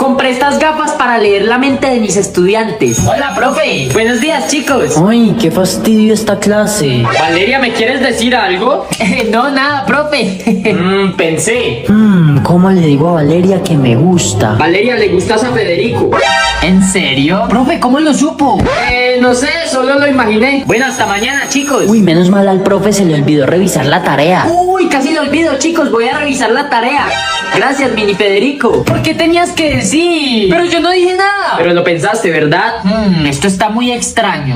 Compré estas gafas para leer la mente de mis estudiantes. Hola, profe. Buenos días, chicos. Ay, qué fastidio esta clase. Valeria, ¿me quieres decir algo? No, nada, profe. Pensé. ¿Cómo le digo a Valeria que me gusta? Valeria, ¿le gustas a Federico? ¿En serio? Profe, ¿cómo lo supo? No sé, solo lo imaginé. Bueno, hasta mañana, chicos. Uy, menos mal al profe se le olvidó revisar la tarea. Uy, casi lo olvido, chicos. Voy a revisar la tarea. Gracias, mini Federico. ¿Por qué tenías que decir? Pero yo no dije nada. Pero lo pensaste, ¿verdad? Esto está muy extraño.